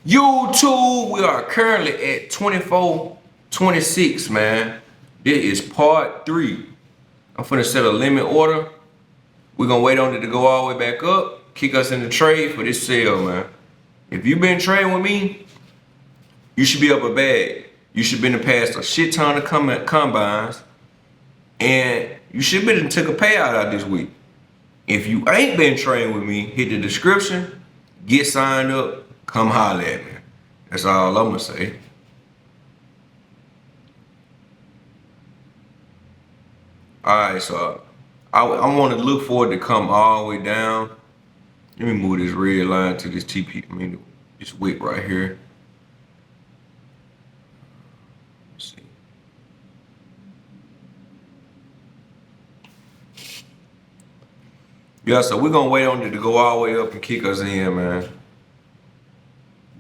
YouTube, we are currently at 24.26, man. This is part 3. I'm finna set a limit order. We're gonna wait on it to go all the way back up, kick us in the trade for this sale, man. If you've been trading with me, you should be up a bag. You should been past a shit ton of combines, and you should been took a payout out this week. If you ain't been trading with me, hit the description, get signed up, come holler at me. That's all I'm gonna say. Alright, so I want to look forward to come all the way down. Let me move this red line to this this wick right here. Let's see. Yeah, so we're gonna wait on it to go all the way up and kick us in, man.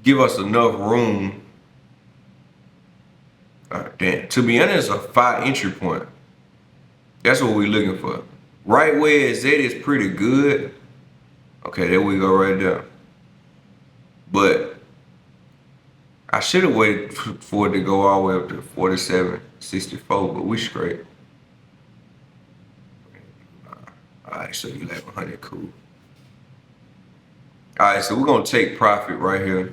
Give us enough room. Damn. To be honest, a 5 entry point. That's what we're looking for. Right where it's at is pretty good. Okay, there we go right there. But I should have waited for it to go all the way up to 47.64, but we straight. Alright, so 1100, cool. Alright, so we're gonna take profit right here.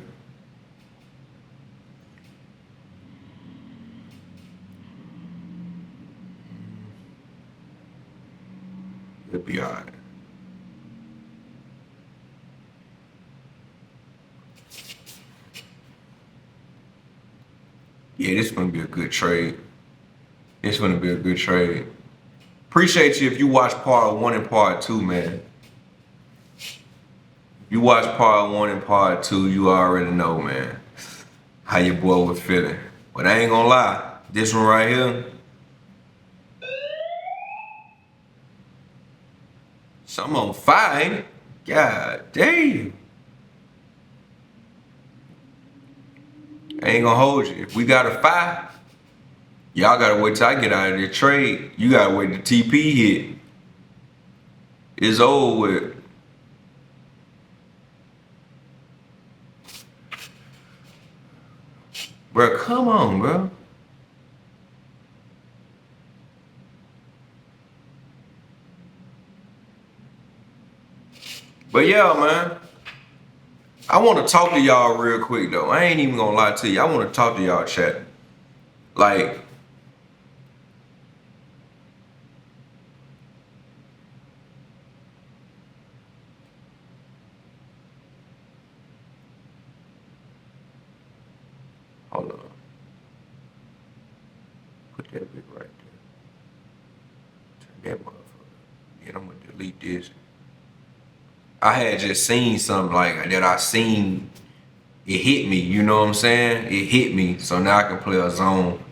It'll be alright. Yeah, this is gonna be a good trade. It's gonna be a good trade. Appreciate you if you watch part 1 and part 2, man. If you watch part 1 and part 2, you already know, man, how your boy was feeling. But I ain't gonna lie, this one right here, something on fire, ain't it? God damn. I ain't gonna hold you. If we got a 5, y'all gotta wait till I get out of this trade. You gotta wait till TP hit. It's over with. Bro, come on, bro. But yeah, man, I want to talk to y'all real quick though. I ain't even gonna lie to you. I want to talk to y'all, chat. Like, hold on. Put that bit right there. Turn that motherfucker. And I'm gonna delete this. I had just seen something like that. I seen it hit me, you know what I'm saying? It hit me, so now I can play a zone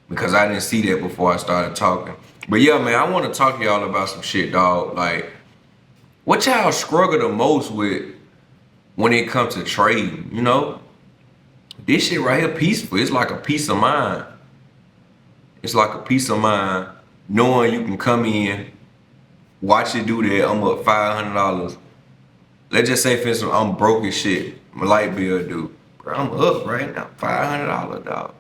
because I didn't see that before I started talking. But yeah, man, I want to talk to y'all about some shit, dog. Like, what y'all struggle the most with when it comes to trading, you know? This shit right here peaceful. It's like a peace of mind. It's like a peace of mind knowing you can come in, watch it do that. I'm up $500. Let's just say, for instance, I'm broke as shit. My light bill due. Bro, I'm up right now. $500, dog.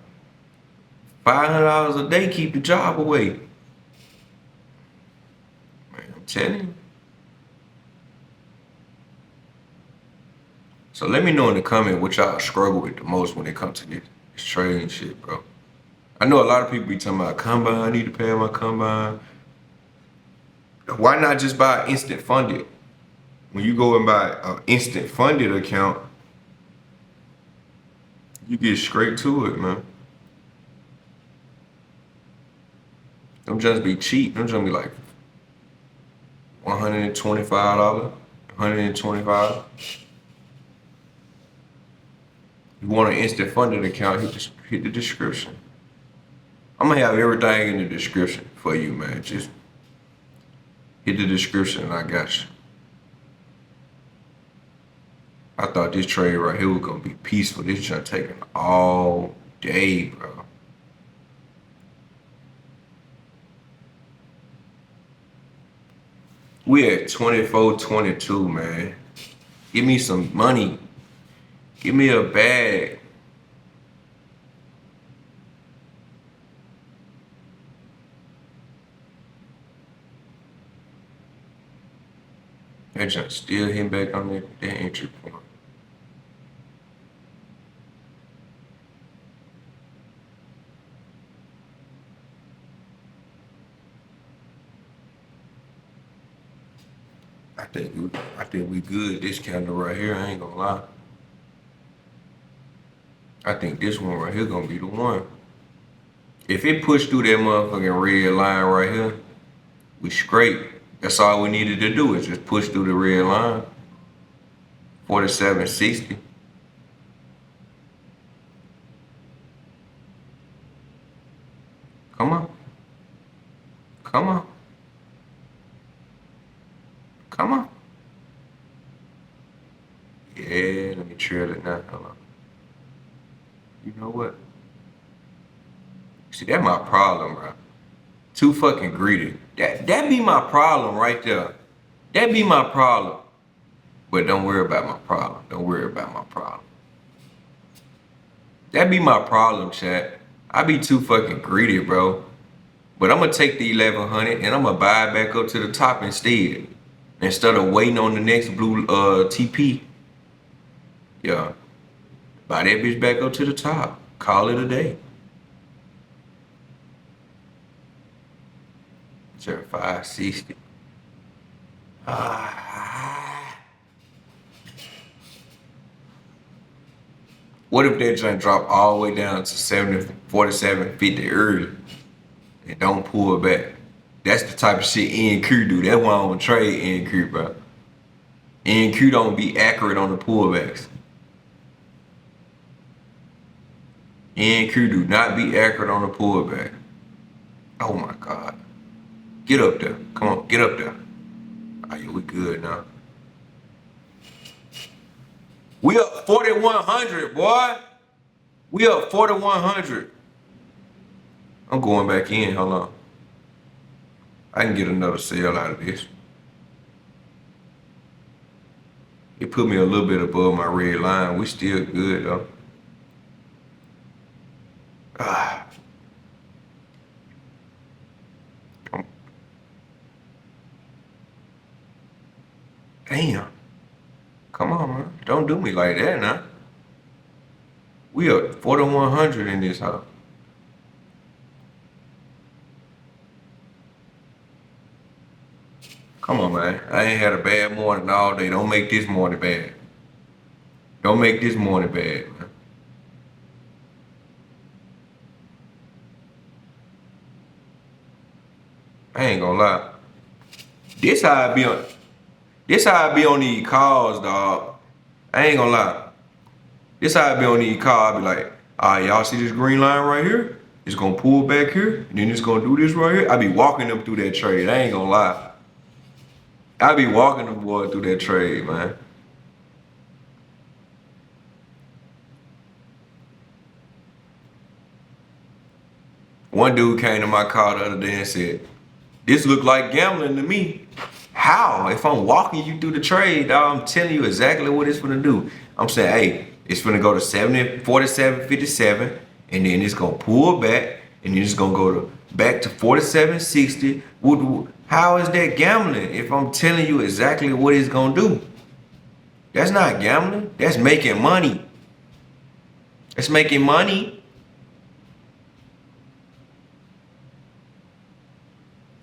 $500 a day keep the job away. Man, I'm telling you. So let me know in the comment what y'all struggle with the most when it comes to this trading shit, bro. I know a lot of people be talking about combine. I need to pay my combine. Why not just buy instant funded? When you go and buy an instant funded account, you get straight to it, man. Them just be cheap. Them just be like $125, $125. You want an instant funded account, hit the description. I'm gonna have everything in the description for you, man. Just hit the description and I got you. I thought this trade right here was gonna be peaceful. This just taking all day, bro. We at 24.22, man. Give me some money. Give me a bag. That junk still hitting back on that entry point. I think we good this candle right here. I ain't gonna lie. I think this one right here gonna be the one. If it pushed through that motherfucking red line right here, we straight. That's all we needed to do is just push through the red line. 47.60. Come on. Come on. Come on. Yeah, let me trail it now. Hold on. You know what? See, that's my problem, bro. Too fucking greedy. That be my problem right there. That be my problem. But don't worry about my problem. Don't worry about my problem. That be my problem, chat. I be too fucking greedy, bro. But I'm gonna take the 1100 and I'm gonna buy it back up to the top instead of waiting on the next blue TP. Yeah. Buy that bitch back up to the top. Call it a day. 560. What if that joint drop all the way down to 47.50 early and don't pull back? That's the type of shit NQ do. That's why I don't trade NQ, bro. NQ don't be accurate on the pullbacks. NQ do not be accurate on the pullback. Oh my God. Get up there. Come on, get up there. Oh, yeah, we good now. We up 4,100, boy. We up 4,100. I'm going back in. Hold on. I can get another sale out of this. It put me a little bit above my red line. We still good though. Damn. Come on, man. Don't do me like that now. We up 4,100 in this house. Come on, man. I ain't had a bad morning all day. Don't make this morning bad. Don't make this morning bad, man. I ain't gonna lie. This how I be on these calls, dog. I ain't gonna lie. This how I be on these calls. I be like, all right, y'all see this green line right here? It's gonna pull back here, and then it's gonna do this right here. I be walking them through that trade. I ain't gonna lie. I be walking them boys through that trade, man. One dude came to my car the other day and said, this look like gambling to me. How? If I'm walking you through the trade, dog, I'm telling you exactly what it's gonna do. I'm saying, hey, it's gonna go to 47.57, and then it's gonna pull back, and then it's gonna go back to 47.60. How is that gambling if I'm telling you exactly what it's gonna do? That's not gambling. That's making money. That's making money.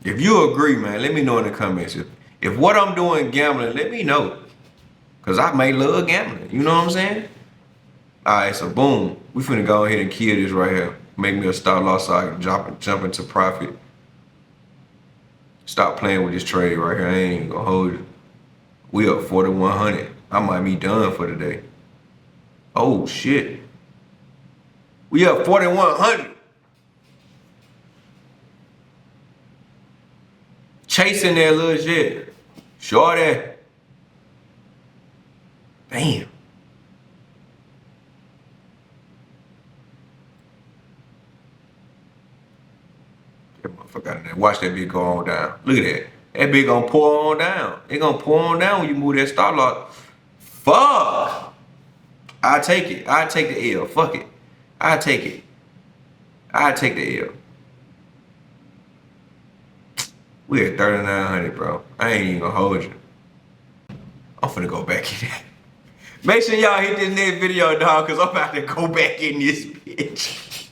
If you agree, man, let me know in the comments. If what I'm doing gambling, let me know. Cause I may love gambling. You know what I'm saying? Alright, so boom. We finna go ahead and kill this right here. Make me a stop loss so I can jump into profit. Stop playing with this trade right here. I ain't gonna hold it. We up 4,100. I might be done for today. Oh shit. We up 4,100. Chasing that little shit. Shorty. Damn. That motherfucker out there. Watch that bitch go on down. Look at that. That bitch gonna pour on down. It gonna pour on down when you move that stop loss. Fuck. I take it. I take the L. Fuck it. I take it. I take the L. We at 3,900, bro. I ain't even gonna hold you. I'm finna go back in there. Make sure y'all hit this next video, dog, cause I'm about to go back in this bitch.